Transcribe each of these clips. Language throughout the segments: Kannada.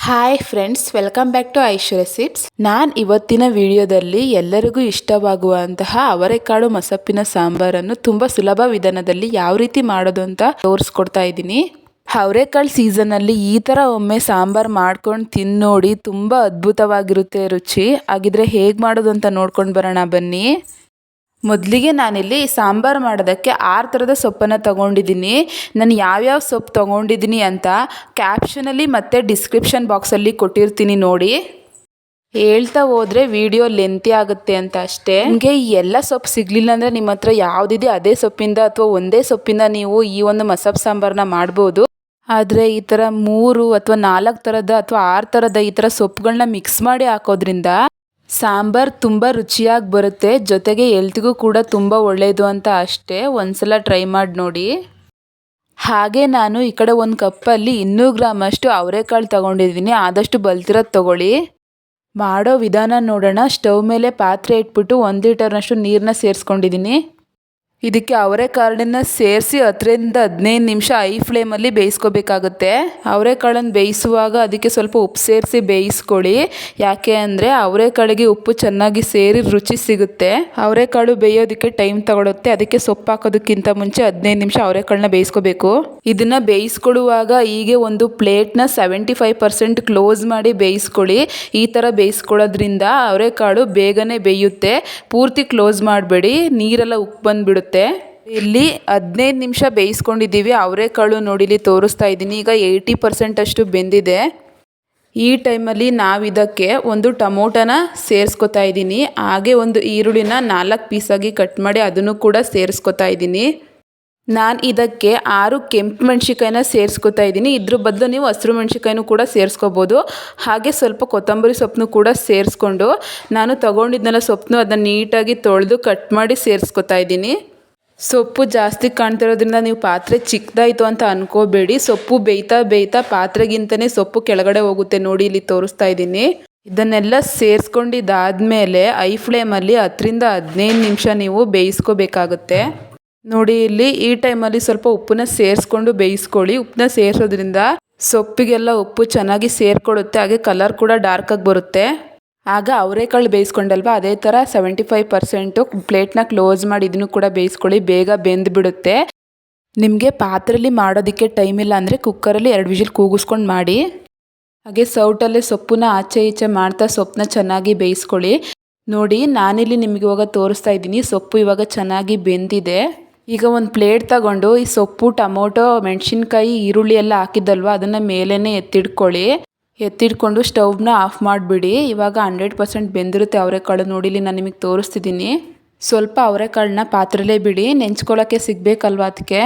Hi friends, welcome back to Aish recipes. ನಾನು ಇವತ್ತಿನ ವಿಡಿಯೋದಲ್ಲಿ ಎಲ್ಲರಿಗೂ ಇಷ್ಟವಾಗುವಂತಹ ಅವರೆಕಾಳು ಮಸಪ್ಪಿನ ಸಾಂಬಾರನ್ನು ತುಂಬ ಸುಲಭ ವಿಧಾನದಲ್ಲಿ ಯಾವ ರೀತಿ ಮಾಡೋದು ಅಂತ ತೋರಿಸ್ಕೊಡ್ತಾ ಇದ್ದೀನಿ. ಅವರೆಕಾಳು ಸೀಸನಲ್ಲಿ ಈ ಥರ ಒಮ್ಮೆ ಸಾಂಬಾರು ಮಾಡ್ಕೊಂಡು ತಿನ್ನೋಡಿ, ತುಂಬ ಅದ್ಭುತವಾಗಿರುತ್ತೆ ರುಚಿ. ಹಾಗಿದ್ರೆ ಹೇಗೆ ಮಾಡೋದು ಅಂತ ನೋಡ್ಕೊಂಡು ಬರೋಣ ಬನ್ನಿ. ಮೊದಲಿಗೆ ನಾನಿಲ್ಲಿ ಸಾಂಬಾರು ಮಾಡೋದಕ್ಕೆ 6 ಥರದ ಸೊಪ್ಪನ್ನು ತೊಗೊಂಡಿದ್ದೀನಿ. ನಾನು ಯಾವ್ಯಾವ ಸೊಪ್ಪು ತೊಗೊಂಡಿದ್ದೀನಿ ಅಂತ ಕ್ಯಾಪ್ಷನಲ್ಲಿ ಮತ್ತು ಡಿಸ್ಕ್ರಿಪ್ಷನ್ ಬಾಕ್ಸಲ್ಲಿ ಕೊಟ್ಟಿರ್ತೀನಿ ನೋಡಿ. ಹೇಳ್ತಾ ಹೋದರೆ ವಿಡಿಯೋ ಲೆಂತಿ ಆಗುತ್ತೆ ಅಂತ ಅಷ್ಟೇ. ನಿಮಗೆ ಈ ಎಲ್ಲ ಸೊಪ್ಪು ಸಿಗಲಿಲ್ಲ ಅಂದರೆ ನಿಮ್ಮ ಹತ್ರ ಯಾವುದಿದೆ ಅದೇ ಸೊಪ್ಪಿಂದ ಅಥವಾ ಒಂದೇ ಸೊಪ್ಪಿಂದ ನೀವು ಈ ಒಂದು ಮಸಪ್ ಸಾಂಬಾರನ್ನ ಮಾಡ್ಬೋದು. ಆದರೆ ಈ ಥರ 3 ಅಥವಾ 4 ಥರದ ಅಥವಾ 6 ಥರದ ಈ ಥರ ಸೊಪ್ಪುಗಳನ್ನ ಮಿಕ್ಸ್ ಮಾಡಿ ಹಾಕೋದ್ರಿಂದ ಸಾಂಬಾರು ತುಂಬ ರುಚಿಯಾಗಿ ಬರುತ್ತೆ, ಜೊತೆಗೆ ಹೆಲ್ತ್ಗೂ ಕೂಡ ತುಂಬ ಒಳ್ಳೆಯದು ಅಂತ ಅಷ್ಟೇ. ಒಂದ್ಸಲ ಟ್ರೈ ಮಾಡಿ ನೋಡಿ. ಹಾಗೆ ನಾನು ಈ ಕಡೆ ಒಂದು ಕಪ್ಪಲ್ಲಿ 200 ಗ್ರಾಮಷ್ಟು ಅವರೆಕಾಳು ತೊಗೊಂಡಿದ್ದೀನಿ. ಆದಷ್ಟು ಬಲ್ತಿರೋದು ತೊಗೊಳ್ಳಿ. ಮಾಡೋ ವಿಧಾನ ನೋಡೋಣ. ಸ್ಟವ್ ಮೇಲೆ ಪಾತ್ರೆ ಇಟ್ಬಿಟ್ಟು 1 ಲೀಟರ್ನಷ್ಟು ನೀರನ್ನ ಸೇರಿಸ್ಕೊಂಡಿದ್ದೀನಿ. ಇದಕ್ಕೆ ಅವರೆಕಾಳನ್ನ ಸೇರಿಸಿ 10ರಿಂದ 15 ನಿಮಿಷ ಐ ಫ್ಲೇಮಲ್ಲಿ ಬೇಯಿಸ್ಕೋಬೇಕಾಗುತ್ತೆ. ಅವರೆಕಾಳನ್ನು ಬೇಯಿಸುವಾಗ ಅದಕ್ಕೆ ಸ್ವಲ್ಪ ಉಪ್ಪು ಸೇರಿಸಿ ಬೇಯಿಸ್ಕೊಳ್ಳಿ. ಯಾಕೆ ಅಂದರೆ ಅವರೆಕಾಳಿಗೆ ಉಪ್ಪು ಚೆನ್ನಾಗಿ ಸೇರಿ ರುಚಿ ಸಿಗುತ್ತೆ. ಅವರೆಕಾಳು ಬೇಯೋದಕ್ಕೆ ಟೈಮ್ ತಗೊಳುತ್ತೆ. ಅದಕ್ಕೆ ಸೊಪ್ಪು ಹಾಕೋದಕ್ಕಿಂತ ಮುಂಚೆ 15 ನಿಮಿಷ ಅವರೆಕಾಳನ್ನ ಬೇಯಿಸ್ಕೋಬೇಕು. ಇದನ್ನು ಬೇಯಿಸ್ಕೊಳ್ಳುವಾಗ ಹೀಗೆ ಒಂದು ಪ್ಲೇಟ್ನ 75% ಕ್ಲೋಸ್ ಮಾಡಿ ಬೇಯಿಸ್ಕೊಳ್ಳಿ. ಈ ಥರ ಬೇಯಿಸ್ಕೊಳ್ಳೋದ್ರಿಂದ ಅವರೆಕಾಳು ಬೇಗನೆ ಬೇಯುತ್ತೆ. ಪೂರ್ತಿ ಕ್ಲೋಸ್ ಮಾಡಬೇಡಿ, ನೀರೆಲ್ಲ ಉಪ್ಪು ಬಂದುಬಿಡುತ್ತೆ. ಇಲ್ಲಿ 15 ನಿಮಿಷ ಬೇಯಿಸ್ಕೊಂಡಿದ್ದೀವಿ. ಅವರೆಕಾಳು ನೋಡಿ ಇಲ್ಲಿ ತೋರಿಸ್ತಾ ಇದ್ದೀನಿ. ಈಗ 80% ಅಷ್ಟು ಬೆಂದಿದೆ. ಈ ಟೈಮಲ್ಲಿ ನಾವಿದಕ್ಕೆ ಒಂದು ಟೊಮೊಟೊನ ಸೇರಿಸ್ಕೊತಾ ಇದ್ದೀನಿ. ಹಾಗೆ ಒಂದು ಈರುಳ್ಳಿನ 4 ಪೀಸಾಗಿ ಕಟ್ ಮಾಡಿ ಅದನ್ನು ಕೂಡ ಸೇರಿಸ್ಕೊತಾ ಇದ್ದೀನಿ. ನಾನು ಇದಕ್ಕೆ 6 ಕೆಂಪು ಮೆಣಸಿನ್ಕಾಯಿನ ಸೇರಿಸ್ಕೊತಾ ಇದ್ದೀನಿ. ಇದ್ರ ಬದಲು ನೀವು ಹಸಿರು ಮೆಣಸಿನ್ಕಾಯಿನೂ ಕೂಡ ಸೇರಿಸ್ಕೋಬೋದು. ಹಾಗೆ ಸ್ವಲ್ಪ ಕೊತ್ತಂಬರಿ ಸೊಪ್ಪನ್ನು ಕೂಡ ಸೇರಿಸ್ಕೊಂಡು ನಾನು ತೊಗೊಂಡಿದ್ನೆಲ್ಲ ಸೊಪ್ಪನ್ನು ಅದನ್ನು ನೀಟಾಗಿ ತೊಳೆದು ಕಟ್ ಮಾಡಿ ಸೇರಿಸ್ಕೊತಾ ಇದ್ದೀನಿ. ಸೊಪ್ಪು ಜಾಸ್ತಿ ಕಾಣ್ತಿರೋದ್ರಿಂದ ನೀವು ಪಾತ್ರೆ ಚಿಕ್ಕದಾಯಿತು ಅಂತ ಅನ್ಕೋಬೇಡಿ. ಸೊಪ್ಪು ಬೇಯ್ತಾ ಪಾತ್ರೆಗಿಂತಲೇ ಸೊಪ್ಪು ಕೆಳಗಡೆ ಹೋಗುತ್ತೆ. ನೋಡಿ ಇಲ್ಲಿ ತೋರಿಸ್ತಾ ಇದ್ದೀನಿ. ಇದನ್ನೆಲ್ಲ ಸೇರಿಸ್ಕೊಂಡಿದ್ದಾದಮೇಲೆ ಐ ಫ್ಲೇಮಲ್ಲಿ 10ರಿಂದ 15 ನಿಮಿಷ ನೀವು ಬೇಯಿಸ್ಕೋಬೇಕಾಗುತ್ತೆ. ನೋಡಿ ಇಲ್ಲಿ ಈ ಟೈಮಲ್ಲಿ ಸ್ವಲ್ಪ ಉಪ್ಪನ್ನ ಸೇರಿಸ್ಕೊಂಡು ಬೇಯಿಸ್ಕೊಳ್ಳಿ. ಉಪ್ಪನ್ನ ಸೇರಿಸೋದ್ರಿಂದ ಸೊಪ್ಪಿಗೆಲ್ಲ ಉಪ್ಪು ಚೆನ್ನಾಗಿ ಸೇರಿಕೊಳ್ಳುತ್ತೆ. ಹಾಗೆ ಕಲರ್ ಕೂಡ ಡಾರ್ಕಾಗಿ ಬರುತ್ತೆ. ಆಗ ಅವರೆಕಾಳು ಬೇಯಿಸ್ಕೊಂಡಲ್ವ, ಅದೇ ಥರ 75% ಪ್ಲೇಟ್ನ ಕ್ಲೋಸ್ ಮಾಡಿ ಇದನ್ನು ಕೂಡ ಬೇಯಿಸ್ಕೊಳ್ಳಿ. ಬೇಗ ಬೆಂದುಬಿಡುತ್ತೆ. ನಿಮಗೆ ಪಾತ್ರೆಯಲ್ಲಿ ಮಾಡೋದಕ್ಕೆ ಟೈಮ್ ಇಲ್ಲ ಅಂದರೆ ಕುಕ್ಕರಲ್ಲಿ 2 ವಿಷಲ್ ಕೂಗಿಸ್ಕೊಂಡು ಮಾಡಿ. ಹಾಗೆ ಸೌಟಲ್ಲೇ ಸೊಪ್ಪನ್ನ ಆಚೆ ಈಚೆ ಮಾಡ್ತಾ ಸೊಪ್ಪನ್ನ ಚೆನ್ನಾಗಿ ಬೇಯಿಸ್ಕೊಳ್ಳಿ. ನೋಡಿ ನಾನಿಲ್ಲಿ ನಿಮಗೆ ಇವಾಗ ತೋರಿಸ್ತಾ ಇದ್ದೀನಿ. ಸೊಪ್ಪು ಇವಾಗ ಚೆನ್ನಾಗಿ ಬೆಂದಿದೆ. ಈಗ ಒಂದು ಪ್ಲೇಟ್ ತಗೊಂಡು ಈ ಸೊಪ್ಪು, ಟೊಮೊಟೊ, ಮೆಣಸಿನ್ಕಾಯಿ, ಈರುಳ್ಳಿ ಎಲ್ಲ ಹಾಕಿದ್ದಲ್ವ ಅದನ್ನು ಮೇಲೇ ಎತ್ತಿಡ್ಕೊಂಡು ಸ್ಟವ್ನ ಆಫ್ ಮಾಡಿಬಿಡಿ. ಇವಾಗ 100% ಬೆಂದಿರುತ್ತೆ ಅವರೆಕಾಳು. ನೋಡಿ ಇಲ್ಲಿ ನಾನು ನಿಮಗೆ ತೋರಿಸ್ತಿದ್ದೀನಿ. ಸ್ವಲ್ಪ ಅವರೆಕಾಳನ್ನ ಪಾತ್ರೆಲೇ ಬಿಡಿ, ನೆಂಚ್ಕೊಳ್ಳೋಕ್ಕೆ ಸಿಗಬೇಕಲ್ವ ಅದಕ್ಕೆ.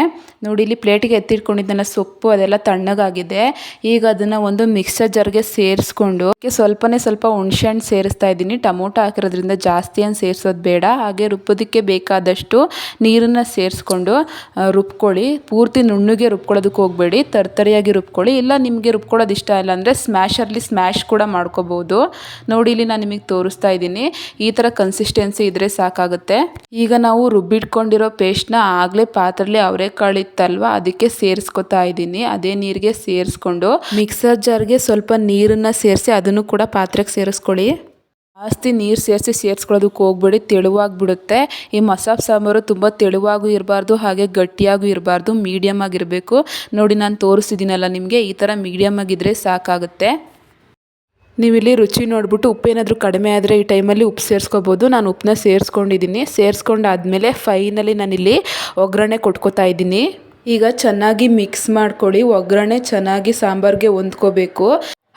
ನೋಡಿ ಇಲ್ಲಿ ಪ್ಲೇಟಿಗೆ ಎತ್ತಿಟ್ಕೊಂಡಿದ್ದೆಲ್ಲ ಸೊಪ್ಪು ಅದೆಲ್ಲ ತಣ್ಣಗಾಗಿದೆ. ಈಗ ಅದನ್ನು ಒಂದು ಮಿಕ್ಸರ್ ಜಾರ್ಗೆ ಸೇರಿಸ್ಕೊಂಡು ಸ್ವಲ್ಪ ಹುಣಸೆಹಣ್ಣು ಸೇರಿಸ್ತಾ ಇದ್ದೀನಿ. ಟೊಮೊಟೊ ಹಾಕಿರೋದ್ರಿಂದ ಜಾಸ್ತಿ ಏನು ಸೇರಿಸೋದು ಬೇಡ. ಹಾಗೆ ರುಬ್ಬೋದಕ್ಕೆ ಬೇಕಾದಷ್ಟು ನೀರನ್ನು ಸೇರಿಸ್ಕೊಂಡು ರುಬ್ಕೊಳ್ಳಿ. ಪೂರ್ತಿ ನುಣ್ಣಗೆ ರುಬ್ಕೊಳ್ಳೋದಕ್ಕೆ ಹೋಗಬೇಡಿ, ತರ್ತರಿಯಾಗಿ ರುಬ್ಕೊಳ್ಳಿ. ಇಲ್ಲ ನಿಮಗೆ ರುಬ್ಕೊಳ್ಳೋದು ಇಷ್ಟ ಇಲ್ಲ ಅಂದರೆ ಸ್ಮ್ಯಾಶ್ ಕೂಡ ಮಾಡ್ಕೋಬೋದು. ನೋಡಿ ಇಲ್ಲಿ ನಾನು ನಿಮಗೆ ತೋರಿಸ್ತಾ ಇದ್ದೀನಿ. ಈ ಥರ ಕನ್ಸಿಸ್ಟೆನ್ಸಿ ಇದ್ದರೆ ಸಾಕಾಗುತ್ತೆ. ಈಗ ನಾವು ರುಬ್ಬಿಟ್ಕೊಂಡಿರೋ ಪೇಸ್ಟ್ನ ಆಗಲೇ ಪಾತ್ರೆಯಲ್ಲಿ ಅವರೆಕಾಳು ಇತ್ತಲ್ವ ಅದಕ್ಕೆ ಸೇರಿಸ್ಕೊತಾ ಇದ್ದೀನಿ. ಅದೇ ನೀರಿಗೆ ಸೇರಿಸ್ಕೊಂಡು ಮಿಕ್ಸರ್ ಜಾರ್ಗೆ ಸ್ವಲ್ಪ ನೀರನ್ನು ಸೇರಿಸಿ ಅದನ್ನು ಕೂಡ ಪಾತ್ರೆಗೆ ಸೇರಿಸ್ಕೊಳ್ಳಿ. ಜಾಸ್ತಿ ನೀರು ಸೇರಿಸ್ಕೊಳ್ಳೋದಕ್ಕೆ ಹೋಗ್ಬೇಡಿ, ತೆಳುವಾಗಿಬಿಡುತ್ತೆ. ಈ ಮಸಾಲೆ ಸಾಂಬಾರು ತುಂಬ ತೆಳುವಾಗೂ ಇರಬಾರ್ದು, ಹಾಗೆ ಗಟ್ಟಿಯಾಗೂ ಇರಬಾರ್ದು, ಮೀಡಿಯಮ್ ಆಗಿರಬೇಕು. ನೋಡಿ ನಾನು ತೋರಿಸ್ತಿದ್ದೀನಲ್ಲ ನಿಮಗೆ, ಈ ಥರ ಮೀಡಿಯಮ್ ಆಗಿದ್ದರೆ ಸಾಕಾಗುತ್ತೆ. ನೀವಿಲ್ಲಿ ರುಚಿ ನೋಡಿಬಿಟ್ಟು ಉಪ್ಪೇನಾದರೂ ಕಡಿಮೆ ಆದರೆ ಈ ಟೈಮಲ್ಲಿ ಉಪ್ಪು ಸೇರಿಸ್ಕೋಬೋದು. ನಾನು ಉಪ್ಪನ್ನ ಸೇರಿಸ್ಕೊಂಡಿದ್ದೀನಿ. ಸೇರಿಸ್ಕೊಂಡಾದ್ಮೇಲೆ ಫೈನಲಿ ನಾನಿಲ್ಲಿ ಒಗ್ಗರಣೆ ಕೊಟ್ಕೋತಾ ಇದ್ದೀನಿ. ಈಗ ಚೆನ್ನಾಗಿ ಮಿಕ್ಸ್ ಮಾಡ್ಕೊಳ್ಳಿ. ಒಗ್ಗರಣೆ ಚೆನ್ನಾಗಿ ಸಾಂಬಾರಿಗೆ ಹೊಂದ್ಕೋಬೇಕು.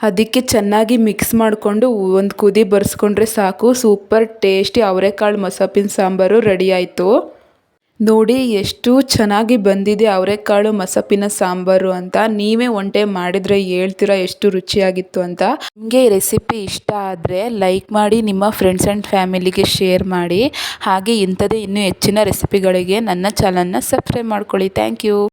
ಅದಕ್ಕೆ ಚೆನ್ನಾಗಿ ಮಿಕ್ಸ್ ಮಾಡಿಕೊಂಡು ಒಂದು ಕುದಿ ಬರ್ಸ್ಕೊಂಡ್ರೆ ಸಾಕು. ಸೂಪರ್ ಟೇಸ್ಟಿ ಅವರೆಕಾಳು ಮಸಪ್ಪಿನ ಸಾಂಬಾರು ರೆಡಿ ಆಯಿತು. ನೋಡಿ ಎಷ್ಟು ಚೆನ್ನಾಗಿ ಬಂದಿದೆ ಅವರೆಕಾಳು ಮಸಪ್ಪಿನ ಸಾಂಬಾರು ಅಂತ. ನೀವೇ ಒನ್ ಟೈಮ್ ಮಾಡಿದರೆ ಹೇಳ್ತೀರಾ ಎಷ್ಟು ರುಚಿಯಾಗಿತ್ತು ಅಂತ. ನಿಮಗೆ ಈ ರೆಸಿಪಿ ಇಷ್ಟ ಆದರೆ ಲೈಕ್ ಮಾಡಿ, ನಿಮ್ಮ ಫ್ರೆಂಡ್ಸ್ ಆ್ಯಂಡ್ ಫ್ಯಾಮಿಲಿಗೆ ಶೇರ್ ಮಾಡಿ. ಹಾಗೆ ಇಂಥದೇ ಇನ್ನೂ ಹೆಚ್ಚಿನ ರೆಸಿಪಿಗಳಿಗೆ ನನ್ನ ಚಾನಲ್ನ ಸಬ್ಸ್ಕ್ರೈಬ್ ಮಾಡ್ಕೊಳ್ಳಿ. Thank you.